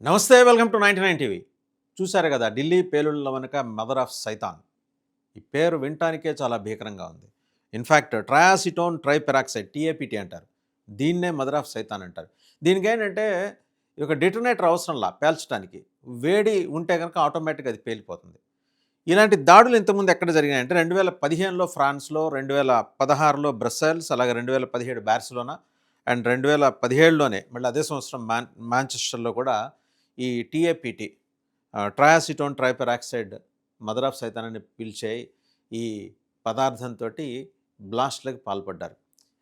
నమస్తే welcome to 99 TV. చూశారు కదా, ఢిల్లీ పేలుళ్ల వెనుక మదర్ ఆఫ్ సైతాన్. ఈ పేరు వినటానికే చాలా భీకరంగా ఉంది. ఇన్ఫ్యాక్ట్ ట్రయాసిటోన్ ట్రైపెరాక్సైడ్ టీఏపీటీ అంటారు. దీన్నే మదర్ ఆఫ్ సైతాన్ అంటారు. దీనికేంటంటే ఒక డిటోనేటర్ అవసరంలా పేల్చడానికి. వేడి ఉంటే కనుక ఆటోమేటిక్గా అది పేలిపోతుంది. ఇలాంటి దాడులు ఇంతకుముందు ఎక్కడ జరిగాయంటే 2015లో ఫ్రాన్స్‌లో, 2016లో బ్రస్సెల్స్, అలాగే 2017 బార్సిలోనా అండ్ 2017లోనే మళ్ళీ అదే సంవత్సరం మాంచెస్టర్‌లో కూడా ఈ టీఏపీటీ ట్రయాసిటోన్ ట్రైపెరాక్సైడ్ మదర్ ఆఫ్ సైతాన్ అని పిలిచే ఈ పదార్థంతోటి బ్లాస్ట్‌లకి పాల్పడ్డారు.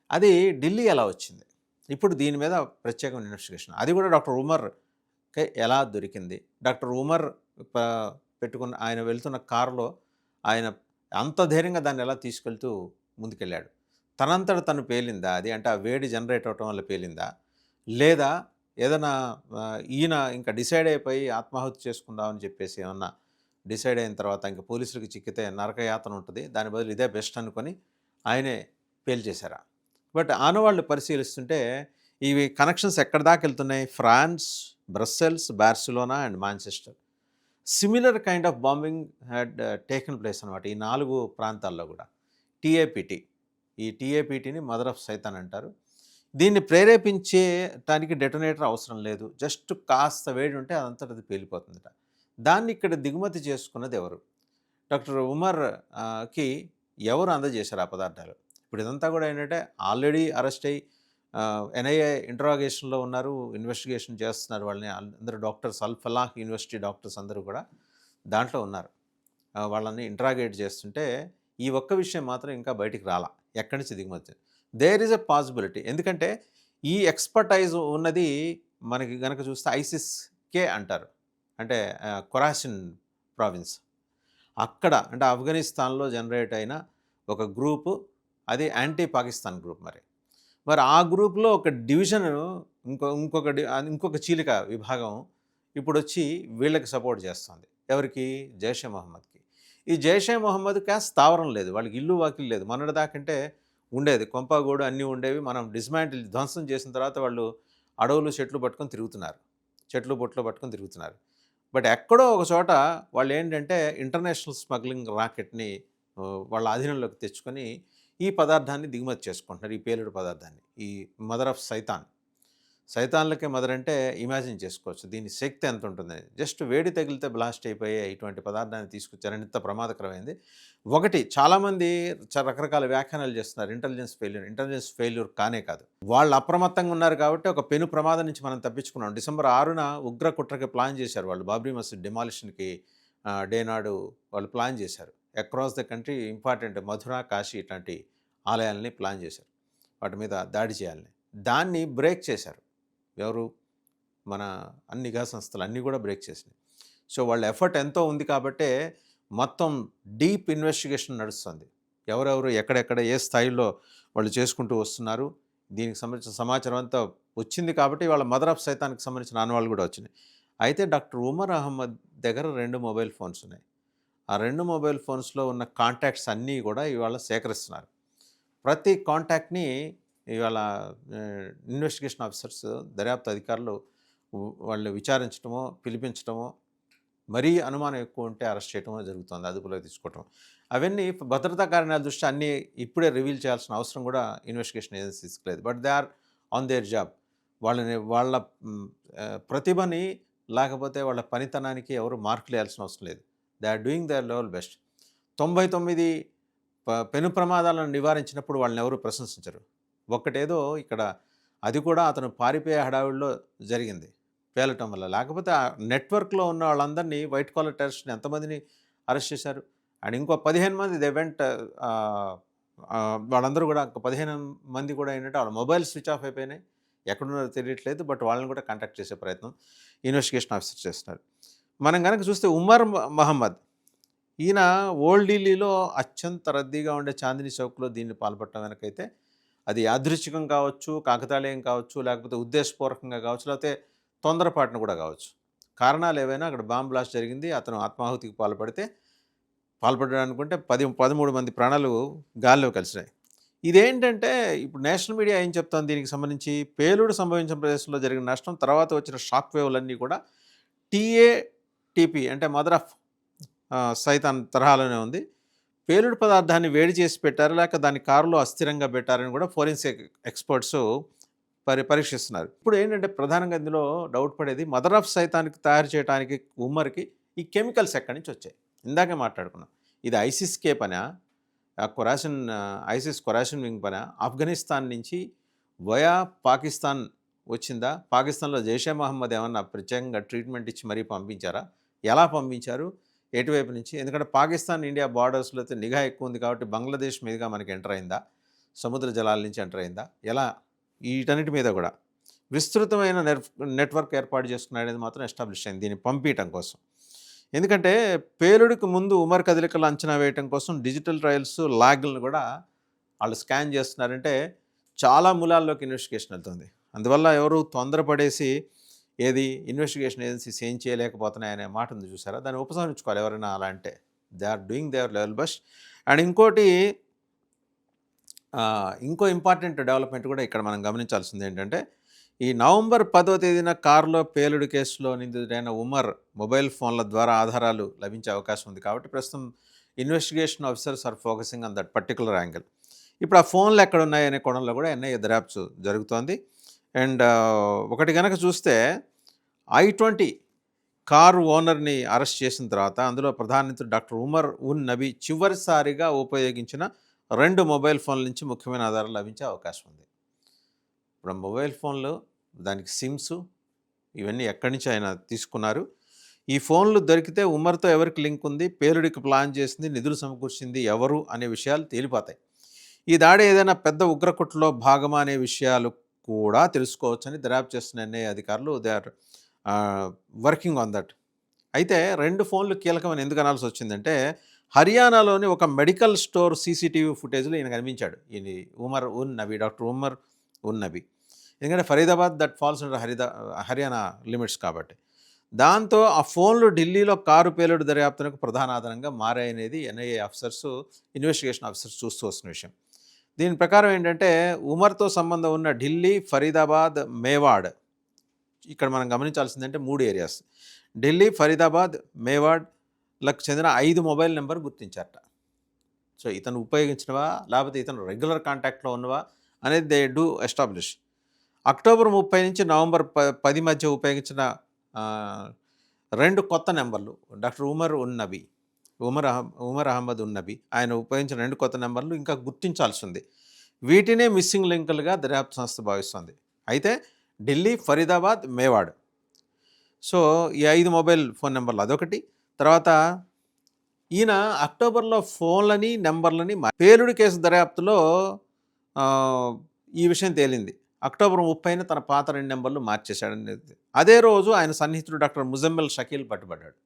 అది ఢిల్లీ ఎలా వచ్చింది? ఇప్పుడు దీని మీద ప్రత్యేకమైన ఇన్వెస్టిగేషన్. అది కూడా డాక్టర్ ఉమర్‌కి ఎలా దొరికింది? డాక్టర్ ఉమర్ ప పెట్టుకున్న ఆయన వెళ్తున్న కారులో ఆయన అంత ధైర్యంగా దాన్ని ఎలా తీసుకెళ్తూ ముందుకెళ్ళాడు? తనంతట తను పేలిందా అది? అంటే ఆ వేడి జనరేట్ అవ్వటం వల్ల పేలిందా? లేదా ఏదైనా ఈయన ఇంకా డిసైడ్ అయిపోయి ఆత్మాహుతి చేసుకుందామని చెప్పేసి ఏమన్నా డిసైడ్ అయిన తర్వాత ఇంక పోలీసులకి చిక్కితే నరకయాతన ఉంటుంది, దాని బదులు ఇదే బెస్ట్ అనుకొని ఆయనే పేల్చేశారా? బట్ ఆనవాళ్ళు పరిశీలిస్తుంటే ఇవి కనెక్షన్స్ ఎక్కడి దాకా వెళ్తున్నాయి? France, Brussels, Barcelona and Manchester. Similar kind of bombing had taken place అనమాట ఈ 4 ప్రాంతాల్లో కూడా. టీఏపీటీ, ఈ టీఏపీటీని మదర్ ఆఫ్ సైతాన్ అంటారు. దీన్ని ప్రేరేపించేటానికి డెటోనేటర్ అవసరం లేదు. జస్ట్ కాస్త వేడి ఉంటే అదంతట అది పేలిపోతుందట. దాన్ని ఇక్కడ దిగుమతి చేసుకున్నది ఎవరు? డాక్టర్ ఉమర్ కి ఎవరు అందజేశారు ఆ పదార్థాలు? ఇప్పుడు ఇదంతా కూడా ఏంటంటే ఆల్రెడీ అరెస్ట్ అయ్యి ఎన్ఐఏ ఇంటరాగేషన్‌లో ఉన్నారు. ఇన్వెస్టిగేషన్ చేస్తున్నారు వాళ్ళని. అందరూ డాక్టర్స్, అల్ ఫలాహ్ యూనివర్సిటీ డాక్టర్స్ అందరూ కూడా దాంట్లో ఉన్నారు. వాళ్ళని ఇంటరాగేట్ చేస్తుంటే ఈ ఒక్క విషయం మాత్రం ఇంకా బయటికి రాలా. ఎక్కడి నుంచి దిగుమతి. There is a possibility. ఎందుకంటే ఈ ఎక్స్‌పర్టైజ్ ఉన్నది మనకి గనక చూస్తే ఐసిస్‌కే అంటారు. అంటే ఖొరాసిన్ ప్రావిన్స్. అక్కడ అంటే ఆఫ్ఘనిస్తాన్‌లో జనరేట్ అయిన ఒక గ్రూపు, అది యాంటీ పాకిస్తాన్ గ్రూప్ మరి. మరి ఆ గ్రూప్‌లో ఒక డివిజను ఇంకొక చీలిక విభాగం ఇప్పుడొచ్చి వీళ్ళకి సపోర్ట్ చేస్తుంది. ఎవరికి? జైషే మొహమ్మద్‌కి. ఈ జైషే మొహమ్మద్‌కి స్థావరం లేదు. వాళ్ళకి ఇల్లు వాకిలి లేదు. మొన్నటిదాకంటే ఉండేది. కొంపగూడు అన్నీ ఉండేవి. మనం డిస్మాంటిల్ ధ్వంసం చేసిన తర్వాత వాళ్ళు అడవులు, చెట్లు పట్టుకొని తిరుగుతున్నారు. చెట్లు, పుట్టలు పట్టుకొని తిరుగుతున్నారు. బట్ ఎక్కడో ఒక చోట వాళ్ళేంటంటే ఇంటర్నేషనల్ స్మగ్లింగ్ రాకెట్‌ని వాళ్ళ ఆధీనంలోకి తెచ్చుకొని ఈ పదార్థాన్ని దిగుమతి చేసుకుంటున్నారు. ఈ పేలుడు పదార్థాన్ని. ఈ మదర్ ఆఫ్ సైతాన్. సైతాన్లకే మదర్ అంటే ఇమాజిన్ చేసుకోవచ్చు. దీని శక్తి ఎంత ఉంటుందని. జస్ట్ వేడి తగిలితే బ్లాస్ట్ అయిపోయే ఇటువంటి పదార్థాన్ని తీసుకొచ్చారని ఇంత ప్రమాదకరమైంది. ఒకటి చాలామంది రకరకాల వ్యాఖ్యానాలు చేస్తున్నారు. ఇంటెలిజెన్స్ ఫెయిల్యూర్ కానే కాదు. వాళ్ళు అప్రమత్తంగా ఉన్నారు కాబట్టి ఒక పెను ప్రమాదం నుంచి మనం తప్పించుకున్నాం. డిసెంబర్ 6న ఉగ్ర కుట్రకి ప్లాన్ చేశారు వాళ్ళు. బాబ్రీ మసీద్ డెమాలిషన్‌కి డే నాడు వాళ్ళు ప్లాన్ చేశారు. Across the country important Mathura, Kashi ఇట్లాంటి ఆలయాల్ని ప్లాన్ చేశారు. వాటి మీద దాడి చేయాలని. దాన్ని బ్రేక్ చేశారు. ఎవరు? మన నిఘా సంస్థలు అన్నీ కూడా బ్రేక్ చేసినాయి. సో వాళ్ళ ఎఫర్ట్ ఎంతో ఉంది కాబట్టే మొత్తం డీప్ ఇన్వెస్టిగేషన్ నడుస్తుంది. ఎవరెవరు ఎక్కడెక్కడ ఏ స్థాయిలో వాళ్ళు చేసుకుంటూ వస్తున్నారు. దీనికి సంబంధించిన సమాచారం అంతా వచ్చింది కాబట్టి వాళ్ళ మదర్ ఆఫ్ సైతాన్‌కి సంబంధించిన ఆనవాళ్ళు కూడా వచ్చినాయి. అయితే డాక్టర్ ఉమర్ అహ్మద్ దగ్గర 2 మొబైల్ ఫోన్స్ ఉన్నాయి. ఆ 2 మొబైల్ ఫోన్స్‌లో ఉన్న కాంటాక్ట్స్ అన్నీ కూడా ఇవాళ సేకరిస్తున్నారు. ప్రతి కాంటాక్ట్‌ని ఇవాళ ఇన్వెస్టిగేషన్ ఆఫీసర్స్, దర్యాప్తు అధికారులు వాళ్ళు విచారించడమో, పిలిపించడమో, మరీ అనుమానం ఎక్కువ ఉంటే అరెస్ట్ చేయటమో జరుగుతుంది. అదుపులోకి తీసుకోవటం. అవన్నీ భద్రతా కారణాల దృష్ట్యా అన్నీ ఇప్పుడే రివీల్ చేయాల్సిన అవసరం కూడా ఇన్వెస్టిగేషన్ ఏజెన్సీస్‌కి లేదు. But they are on their job. వాళ్ళ ప్రతిభని లేకపోతే వాళ్ళ పనితనానికి ఎవరు మార్కులేయాల్సిన అవసరం లేదు. They are doing their level best. 99 పెను ప్రమాదాలను నివారించినప్పుడు వాళ్ళనెవరు ప్రశంసించరు. ఒక్కటేదో ఇక్కడ అది కూడా అతను పారిపోయే హడావిడిలో జరిగింది. పేలటం వల్ల. లేకపోతే ఆ నెట్వర్క్‌లో ఉన్న వాళ్ళందరినీ వైట్ కాలర్ టెర్రరిస్ట్‌ని ఎంతమందిని అరెస్ట్ చేశారు? అండ్ ఇంకో 15 మంది దే వెంట్ వాళ్ళందరూ కూడా ఇంకో 15 మంది కూడా ఏంటంటే వాళ్ళ మొబైల్ స్విచ్ ఆఫ్ అయిపోయినాయి. ఎక్కడున్నారో తెలియట్లేదు. బట్ వాళ్ళని కూడా కాంటాక్ట్ చేసే ప్రయత్నం ఇన్వెస్టిగేషన్ ఆఫీసర్ చేస్తున్నారు. మనం గనక చూస్తే ఉమర్ మహమ్మద్ ఈయన ఓల్డ్ ఢిల్లీలో అత్యంత రద్దీగా ఉండే చాందినీ చౌక్‌లో దీన్ని పాల్పడటం వెనకైతే అది యాదృచ్ఛికం కావచ్చు, కాకతాళీయం కావచ్చు, లేకపోతే ఉద్దేశపూర్వకంగా కావచ్చు, లేకపోతే తొందరపాటున కూడా కావచ్చు. కారణాలు ఏవైనా అక్కడ బాంబ్ బ్లాస్ట్ జరిగింది. అతను ఆత్మాహుతికి పాల్పడ్డాడనుకుంటే 13 మంది ప్రాణాలు గాల్లో కలిసినాయి. ఇదేంటంటే ఇప్పుడు నేషనల్ మీడియా ఏం చెప్తోంది దీనికి సంబంధించి? పేలుడు సంభవించిన ప్రదేశంలో జరిగిన నష్టం, తర్వాత వచ్చిన షాక్ వేవ్‌లన్నీ కూడా టీఏటీపీ అంటే మదర్ ఆఫ్ సైతాన్ తరహాలోనే ఉంది. పేలుడు పదార్థాన్ని వేడి చేసి పెట్టారా, లేక దాన్ని కారులో అస్థిరంగా పెట్టారని కూడా ఫోరెన్సిక్ ఎక్స్పర్ట్స్ పరీక్షిస్తున్నారు. ఇప్పుడు ఏంటంటే ప్రధానంగా ఇందులో డౌట్ పడేది మదర్ ఆఫ్ సైతాన్కి తయారు చేయడానికి ఉమ్మర్కి ఈ కెమికల్స్ ఎక్కడి నుంచి వచ్చాయి. ఇందాకే మాట్లాడుకున్నాం. ఇది ఐసిస్కే పనా, ఐసిస్ కొరాషన్ వింగ్ పనా, ఆఫ్ఘనిస్తాన్ నుంచి వయా పాకిస్తాన్ వచ్చిందా, పాకిస్తాన్లో జైషే మహమ్మద్ ఏమన్నా ప్రత్యేకంగా ట్రీట్మెంట్ ఇచ్చి మరీ పంపించారా, ఎలా పంపించారు, ఎటువైపు నుంచి? ఎందుకంటే పాకిస్తాన్ ఇండియా బార్డర్స్లో అయితే నిఘా ఎక్కువ ఉంది కాబట్టి బంగ్లాదేశ్ మీదుగా మనకి ఎంటర్ అయిందా, సముద్ర జలాల నుంచి ఎంటర్ అయిందా, ఎలా, వీటన్నిటి మీద కూడా విస్తృతమైన నెట్వర్క్ ఏర్పాటు చేసుకున్నాడు అనేది మాత్రం ఎస్టాబ్లిష్ అయింది దీన్ని పంపించడం కోసం. ఎందుకంటే పేలుడికి ముందు ఉమర్ కదలికలు అంచనా వేయటం కోసం డిజిటల్ ట్రయల్స్ లాగ్లను కూడా వాళ్ళు స్కాన్ చేస్తున్నారంటే చాలా మూలాల్లోకి ఇన్వెస్టిగేషన్ వెళ్తుంది. అందువల్ల ఎవరు తొందరపడేసి ఏది ఇన్వెస్టిగేషన్ ఏజెన్సీస్ ఏం చేయలేకపోతున్నాయనే మాట ఉంది చూసారా, దాన్ని ఉపసంహరించుకోవాలి ఎవరైనా అలా అంటే. They are doing their level best. And ఇంకో ఇంపార్టెంట్ డెవలప్మెంట్ కూడా ఇక్కడ మనం గమనించాల్సింది ఏంటంటే, ఈ నవంబర్ 10వ తేదీన కారులో పేలుడు కేసులో నిందితుడైన ఉమర్ మొబైల్ ఫోన్ల ద్వారా ఆధారాలు లభించే అవకాశం ఉంది కాబట్టి ప్రస్తుతం investigation officers are focusing on that particular angle. ఇప్పుడు ఆ ఫోన్లు ఎక్కడ ఉన్నాయనే కోణంలో కూడా ఎన్ఐఏ దర్యాప్తు జరుగుతోంది. అండ్ ఒకటి కనుక చూస్తే I-20 కారు ఓనర్ని అరెస్ట్ చేసిన తర్వాత అందులో ప్రధానితుడు డాక్టర్ ఉమర్ ఉన్ నబీ చివరిసారిగా ఉపయోగించిన 2 మొబైల్ ఫోన్ల నుంచి ముఖ్యమైన ఆధారాలు లభించే అవకాశం ఉంది. ఇప్పుడు మొబైల్ ఫోన్లు, దానికి సిమ్స్, ఇవన్నీ ఎక్కడి నుంచి ఆయన తీసుకున్నారు, ఈ ఫోన్లు దొరికితే ఉమర్తో ఎవరికి లింక్ ఉంది, పేలుడికి ప్లాన్ చేసింది, నిధులు సమకూర్చింది ఎవరు అనే విషయాలు తేలిపోతాయి. ఈ దాడి ఏదైనా పెద్ద ఉగ్రకుట్రలో భాగమా అనే విషయాలు కూడా తెలుసుకోవచ్చని దర్యాప్తు చేస్తున్న ఎన్ఐఏ అధికారులు they are working on that. అయితే 2 ఫోన్లు కీలకమని ఎందుకు అనాల్సి వచ్చిందంటే, హర్యానాలోని ఒక మెడికల్ స్టోర్ సీసీటీవీ ఫుటేజ్లో ఈయన కనిపించాడు. ఈయన ఉమర్ ఉన్ నబీ, డాక్టర్ ఉమర్ ఉన్ నబీ. ఎందుకంటే Faridabad that falls under Haryana limits కాబట్టి. దాంతో ఆ ఫోన్లు ఢిల్లీలో కారు పేలుడు దర్యాప్తునకు ప్రధాన ఆధారంగా మారాయనేది ఎన్ఐఏ ఆఫీసర్స్, ఇన్వెస్టిగేషన్ ఆఫీసర్స్ చూస్తూ వస్తున్న విషయం. దీని ప్రకారం ఏంటంటే, ఉమర్తో సంబంధం ఉన్న ఢిల్లీ, ఫరీదాబాద్, మేవాడ్, ఇక్కడ మనం గమనించాల్సిందంటే 3 ఏరియాస్, ఢిల్లీ, ఫరీదాబాద్, మేవాడ్లకు చెందిన 5 మొబైల్ నెంబర్ గుర్తించారట. సో ఇతను ఉపయోగించినవా లేకపోతే ఇతను రెగ్యులర్ కాంటాక్ట్లో ఉన్నవా అనేది దే డూ ఎస్టాబ్లిష్. అక్టోబర్ 30 నుంచి నవంబర్ 10 మధ్య ఉపయోగించిన 2 కొత్త నెంబర్లు డాక్టర్ ఉమర్ ఉన్ నబీ, ఉమర్ అహ్మద్ ఉన్ నబీ, ఆయన ఉపయోగించిన 2 కొత్త నెంబర్లు ఇంకా గుర్తించాల్సి ఉంది. వీటినే మిస్సింగ్ లింకులుగా దర్యాప్తు సంస్థ భావిస్తుంది. అయితే ఢిల్లీ, ఫరీదాబాద్, మేవాడ్, సో ఈ 5 మొబైల్ ఫోన్ నెంబర్లు అదొకటి. తర్వాత ఈయన అక్టోబర్లో ఫోన్లని నెంబర్లని పేలుడు కేసు దర్యాప్తులో ఈ విషయం తేలింది. అక్టోబర్ 30న తన పాత 2 నెంబర్లు మార్చేశాడనేది. అదే రోజు ఆయన సన్నిహితుడు డాక్టర్ ముజమ్మిల్ షకీల్ పట్టుబడ్డాడు.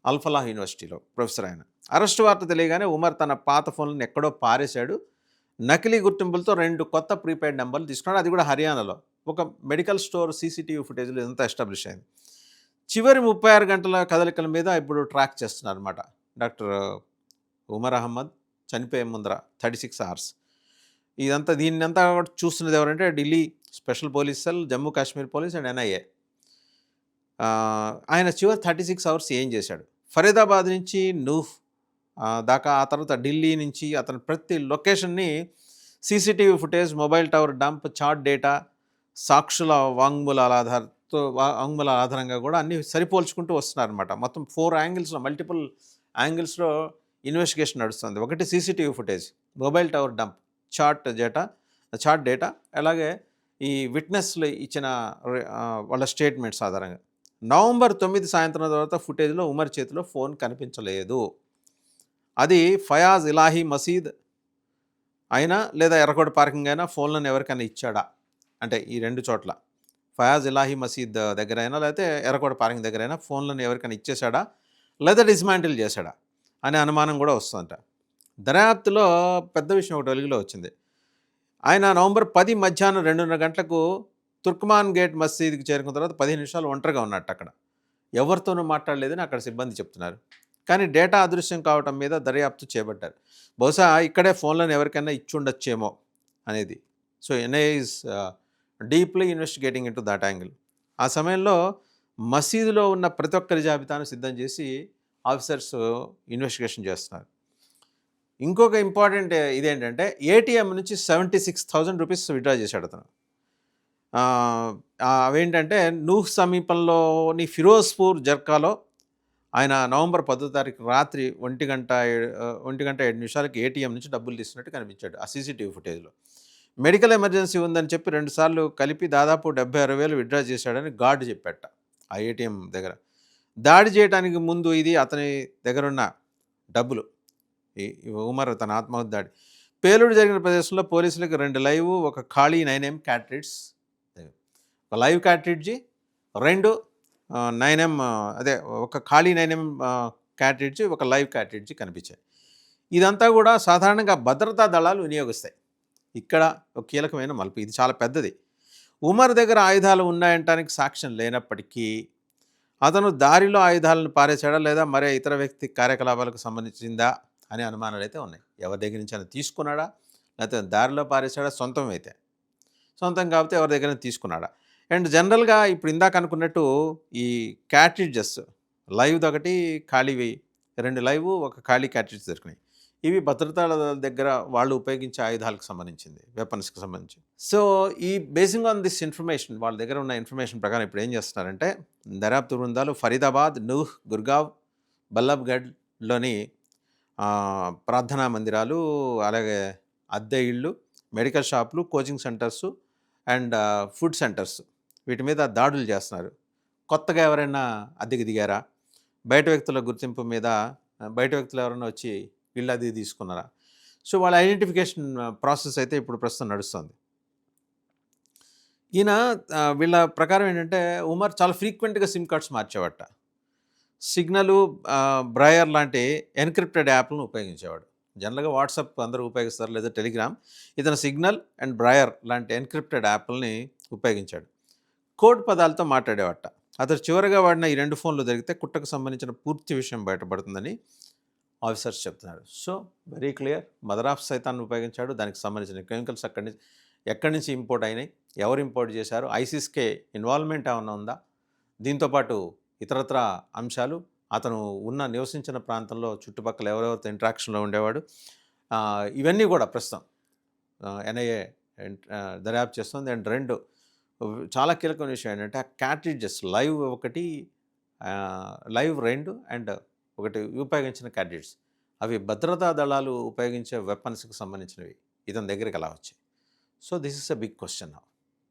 అల్ఫలాహ్ యూనివర్సిటీలో ప్రొఫెసర్ ఆయన. అరెస్టు వార్త తెలియగానే ఉమర్ తన పాత ఫోన్లను ఎక్కడో పారేశాడు. నకిలీ గుర్తింపులతో 2 కొత్త ప్రీపెయిడ్ నెంబర్లు తీసుకున్నాడు. అది కూడా హర్యానాలో ఒక మెడికల్ స్టోర్ సీసీటీవీ ఫుటేజ్లో ఇదంతా ఎస్టాబ్లిష్ అయింది. చివరి 36 గంటల కదలికల మీద ఇప్పుడు ట్రాక్ చేస్తున్నారు అనమాట డాక్టర్ ఉమర్ అహ్మద్ చనిపోయే ముందర 36 అవర్స్. దీన్నంతా చూస్తున్నది ఎవరంటే Delhi special police cell, Jammu Kashmir police and NIA. ఆయన చివరి 36 అవర్స్ ఏం చేశాడు, ఫరీదాబాద్ నుంచి నూహ్ దాకా, ఆ తర్వాత ఢిల్లీ నుంచి అతని ప్రతి లొకేషన్ని CCTV footage, mobile tower dump, chart data, సాక్షుల వాంగ్మూలాల ఆధారంగా కూడా అన్నీ సరిపోల్చుకుంటూ వస్తున్నారనమాట. మొత్తం 4 యాంగిల్స్లో, మల్టిపుల్ యాంగిల్స్లో ఇన్వెస్టిగేషన్ నడుస్తుంది. ఒకటి CCTV footage, mobile tower dump, chart data, అలాగే ఈ విట్నెస్లు ఇచ్చిన వాళ్ళ స్టేట్మెంట్స్ ఆధారంగా. నవంబర్ 9 సాయంత్రం తర్వాత ఫుటేజ్లో ఉమర్ చేతిలో ఫోన్ కనిపించలేదు. అది ఫయాజ్ ఇలాహీ మసీద్ అయినా లేదా ఎర్రకోట పార్కింగ్ అయినా ఫోన్లను ఎవరికైనా ఇచ్చాడా అంటే ఈ 2 చోట్ల ఫయాజ్ ఇలాహీ మసీద్ దగ్గర అయినా లేకపోతే ఎర్రకోట పార్కింగ్ దగ్గర అయినా ఫోన్లను ఎవరికైనా ఇచ్చేశాడా లేదా డిస్మాంటిల్ చేశాడా అనే అనుమానం కూడా వస్తుందంట. దర్యాప్తులో పెద్ద విషయం ఒకటి వెలుగులో వచ్చింది. ఆయన నవంబర్ 10 మధ్యాహ్నం 2:30 గంటలకు తుర్క్మాన్ గేట్ మసీద్కి చేరుకున్న తర్వాత 15 నిమిషాలు ఒంటరిగా ఉన్నట్టు, అక్కడ ఎవరితోనూ మాట్లాడలేదని అక్కడ సిబ్బంది చెప్తున్నారు. కానీ డేటా అదృశ్యం కావటం మీద దర్యాప్తు చేపట్టారు. బహుశా ఇక్కడే ఫోన్లను ఎవరికైనా ఇచ్చుండొచ్చేమో అనేది. So NIA is deeply investigating in to that angle. ఆ సమయంలో మసీదులో ఉన్న ప్రతి ఒక్కరి జాబితాను సిద్ధం చేసి ఆఫీసర్స్ ఇన్వెస్టిగేషన్ చేస్తున్నారు. ఇంకొక ఇంపార్టెంట్ ఇదేంటంటే ఏటీఎం నుంచి 76,000 రూపీస్ విత్‌డ్రా చేశాడు అతను. అవేంటంటే నూహ్ సమీపంలోని ఫిరోజ్పూర్ జర్కాలో ఆయన నవంబర్ 10వ తారీఖు రాత్రి 1:07 ఏటీఎం నుంచి డబ్బులు తీస్తున్నట్టు కనిపించాడు ఆ సీసీటీవీ ఫుటేజ్లో. మెడికల్ ఎమర్జెన్సీ ఉందని చెప్పి 2 సార్లు కలిపి దాదాపు 76,000 విత్‌డ్రా చేశాడని గార్డు చెప్పాట ఆ ఏటీఎం దగ్గర. దాడి చేయడానికి ముందు ఇది అతని దగ్గరున్న డబ్బులు. ఈ ఉమర్ తన ఆత్మహత్య దాడి. పేలుడు జరిగిన ప్రదేశంలో పోలీసులకు 2 లైవ్, ఒక ఖాళీ 9M క్యాట్రిడ్జ్, ఒక లైవ్ క్యాట్రిడ్జి, 2 9M అదే ఒక ఖాళీ 9M క్యాట్రిడ్జి, ఒక లైవ్ క్యాట్రిడ్జి కనిపించాయి. ఇదంతా కూడా సాధారణంగా భద్రతా దళాలు వినియోగిస్తాయి. ఇక్కడ ఒక కీలకమైన మలుపు. ఇది చాలా పెద్దది. ఉమర్ దగ్గర ఆయుధాలు ఉన్నాయంటానికి సాక్ష్యం లేనప్పటికీ అతను దారిలో ఆయుధాలను పారేశాడా లేదా మరే ఇతర వ్యక్తి కార్యకలాపాలకు సంబంధించిందా అనే అనుమానాలు అయితే ఉన్నాయి. ఎవరి దగ్గర నుంచి అయినా తీసుకున్నాడా, లేకపోతే దారిలో పారేశాడా, సొంతం అయితే సొంతం కాకపోతే ఎవరి దగ్గర తీసుకున్నాడా. అండ్ జనరల్గా ఇప్పుడు ఇందాక అనుకున్నట్టు ఈ క్యాట్రిడ్జెస్ లైవ్ది ఒకటి, ఖాళీవి 2 లైవ్, ఒక ఖాళీ క్యాట్రిడ్జ్ దొరికినాయి. ఇవి భద్రతా దగ్గర వాళ్ళు ఉపయోగించే ఆయుధాలకు సంబంధించింది, వెపన్స్కి సంబంధించి. సో ఈ బేసింగ్ ఆన్ దిస్ ఇన్ఫర్మేషన్, వాళ్ళ దగ్గర ఉన్న ఇన్ఫర్మేషన్ ప్రకారం ఇప్పుడు ఏం చేస్తున్నారంటే దర్యాప్తు బృందాలు ఫరీదాబాద్, నూహ్, గుర్గావ్, బల్లబ్గఢ్లోని ప్రార్థనా మందిరాలు, అలాగే అద్దె ఇళ్ళు, మెడికల్ షాపులు, coaching centres and food centres వీటి మీద దాడులు చేస్తున్నారు. కొత్తగా ఎవరైనా అద్దెకి దిగారా, బయట వ్యక్తుల గుర్తింపు మీద బయట వ్యక్తులు ఎవరైనా వచ్చి వీళ్ళు అది తీసుకున్నారా. సో వాళ్ళ ఐడెంటిఫికేషన్ ప్రాసెస్ అయితే ఇప్పుడు ప్రస్తుతం నడుస్తుంది. ఈయన వీళ్ళ ప్రకారం ఏంటంటే ఉమర్ చాలా ఫ్రీక్వెంట్గా సిమ్ కార్డ్స్ మార్చేవాట. సిగ్నలు, బ్రయర్ లాంటి ఎన్క్రిప్టెడ్ యాప్లను ఉపయోగించేవాడు. జనరల్గా వాట్సాప్ అందరూ ఉపయోగిస్తారు, లేదా టెలిగ్రామ్. ఇతను సిగ్నల్ అండ్ బ్రయర్ లాంటి ఎన్క్రిప్టెడ్ యాప్లని ఉపయోగించాడు. కోడ్ పదాలతో మాట్లాడేవాట. అతను చివరిగా వాడిన ఈ 2 ఫోన్లు దొరికితే కుట్రకు సంబంధించిన పూర్తి విషయం బయటపడుతుందని ఆఫీసర్స్ చెప్తున్నారు. So very clear, mother of సైతాన్ ఉపయోగించాడు. దానికి సంబంధించిన కెమికల్స్ ఎక్కడి నుంచి ఇంపోర్ట్ అయినాయి, ఎవరు ఇంపోర్ట్ చేశారు, ఐసిస్కే ఇన్వాల్వ్మెంట్ ఏమైనా ఉందా, దీంతోపాటు ఇతరత్ర అంశాలు, అతను నివసించిన ప్రాంతంలో చుట్టుపక్కల ఎవరెవరితో ఇంటరాక్షన్లో ఉండేవాడు, ఇవన్నీ కూడా ప్రస్తుతం ఎన్ఐఏ దర్యాప్తు చేస్తుంది. అండ్ 2 చాలా కీలకమైన విషయం ఏంటంటే ఆ క్యాట్రిడ్జెస్ లైవ్ ఒకటి, లైవ్ 2 అండ్ ఒకటి ఉపయోగించిన క్యాట్రిడ్జ్, అవి భద్రతా దళాలు ఉపయోగించే వెపన్స్కి సంబంధించినవి ఇతని దగ్గరికి ఎలా వచ్చాయి. So this is a big question now.